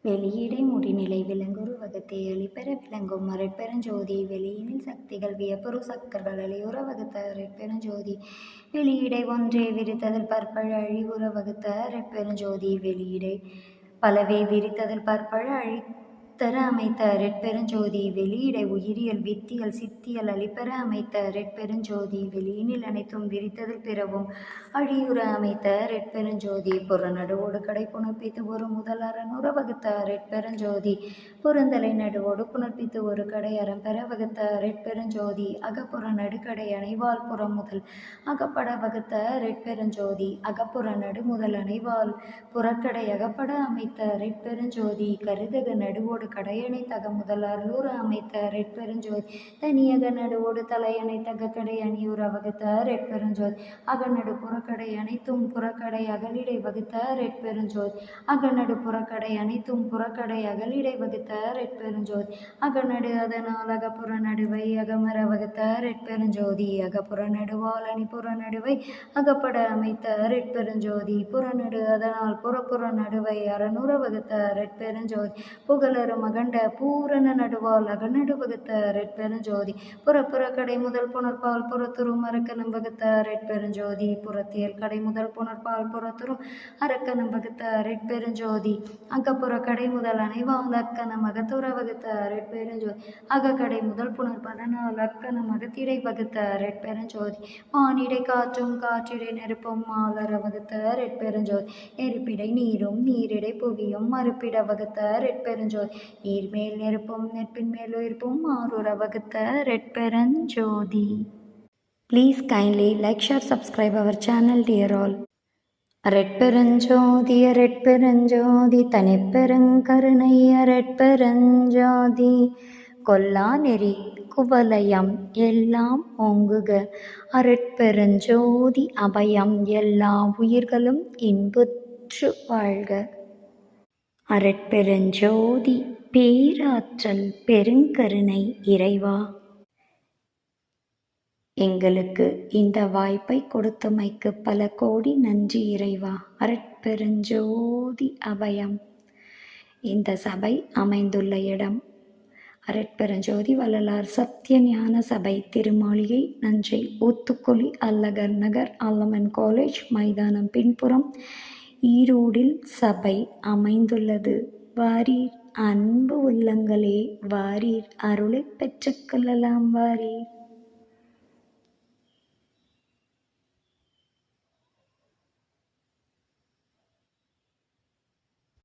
வெளியிடை முடிநிலை விளங்குரு வகுத்தே அளிப்பெற விளங்கும் அருட்பெருஞ்சோதி வெளியினில் சக்திகள் வியப்புறு சக்கர்கள் அழியுற வகுத்த அருட்பெருஞ்சோதி வெளியிடை ஒன்றே விரித்ததில் பற்பழ அழிவுற வகுத்த அருட்பெருஞ்சோதி வெளியிடை பலவே விரித்ததில் பற்பழ அழித்தர அமைத்த அருட்பெருஞ்சோதி வெளியிடை உயிரியல் வித்தியல் சித்தியல் அளிப்பெற அமைத்த அருட்பெருஞ்சோதி வெளியினில் அனைத்தும் விரித்ததில் பிறவும் அழியுற அமைத்த அருட்பெருஞ்சோதி புறநடுவோடு கடை புணர்ப்பித்து ஒரு முதல் அறநுற வகுத்த அருட்பெருஞ்சோதி புறந்தலை நடுவோடு புணர்ப்பித்து ஒரு கடை அறம்பெற வகுத்த அருட்பெருஞ்சோதி அகப்புற நடுக்கடை அணைவால் புறம் முதல் அகப்பட வகுத்த அருட்பெருஞ்சோதி அகப்புற நடு முதல் அணைவால் புறக்கடை அகப்பட அமைத்த அருட்பெருஞ்சோதி கருதக நடுவோடு கடையணை தக முதல் அருளூர அமைத்த அருட்பெருஞ்சோதி தனியக நடுவோடு தலையணை தக கடை அணியூர வகுத்த அருட்பெருஞ்சோதி அகநடு புறக்கடை அனைத்தும் புறக்கடை அகலிடை வகுத்த அருட்பெருஞ்சோதி அகநடு புறக்கடை அனைத்தும் புறக்கடை அகலிடை வகுத்த அருட்பெருஞ்சோதி அகநடு அதனால் அகப்புற நடுவை அகமர வகுத்த அருட்பெருஞ்சோதி அகப்புற நடுவால் அணி புற நடுவை அகப்பட அமைத்த அருட்பெருஞ்சோதி புறநடு அதனால் புறப்புற நடுவை அறநுற வகுத்த அருட்பெருஞ்சோதி புகழரும் அகண்ட பூரண நடுவால் அகநடு வகுத்த அருட்பெருஞ்சோதி புறப்புற கடை முதல் புணர்பால் புறத்துரும் அரக்கனம் வகுத்த அருட்பெருஞ்சோதி புறத்தியல் கடை முதல் புணர்பால் புறத்துரும் அரக்கனம் வகுத்த அருட்பெருஞ்சோதி அகப்புற கடை முதல் அனைவால் அக்கனம் அகத்துற வகுத்த அருட்பெருஞ்சோதி அகக்கடை முதல் புணர்பதனால் அக்கனம் அகத்திடை வகுத்த அருட்பெருஞ்சோதி வானிடை காற்றும் காற்றிடை நெருப்பும் மாலர வகுத்த அருட்பெருஞ்சோதி நெருப்பிடை நீரும் நீரிடை புவியும் மறுப்பிட வகுத்த அருட்பெருஞ்சோதி நீர்மேல் நெருப்பும் நெற்பின் மேல் உயிர்ப்பும் மாறுற வகுத்த அருட்பெருஞ்சோதி. Please kindly like, share, subscribe our channel, dear all. அரட்பெருஞ்சோதி அரட்பெருஞ்சோதி தனிப்பெருங்கருணை அரட்பெருஞ்சோதி கொல்லா நெறி குவலயம் எல்லாம் ஓங்குக அரட்பெருஞ்சோதி அபயம் எல்லா உயிர்களும் இன்புற்று வாழ்க. அரட்பெருஞ்சோதி பேராற்றல் பெருங்கருணை இறைவா, எங்களுக்கு இந்த வாய்ப்பை கொடுத்தமைக்கு பல கோடி நன்றி இறைவா. அரட்பெருஞ்சோதி அபயம். இந்த சபை அமைந்துள்ள இடம் அரட்பெருஞ்சோதி வள்ளலார் சத்திய ஞான சபை திருமாளிகை நஞ்சை ஊத்துக்குளி அல்லகர் நகர் அல்லமன் காலேஜ் மைதானம் பின்புறம் ஈரோடில் சபை அமைந்துள்ளது. வாரீர் அன்பு உள்ளங்களே, வாரீர் அருளை பெற்றுக்கொள்ளலாம் வாரீர்.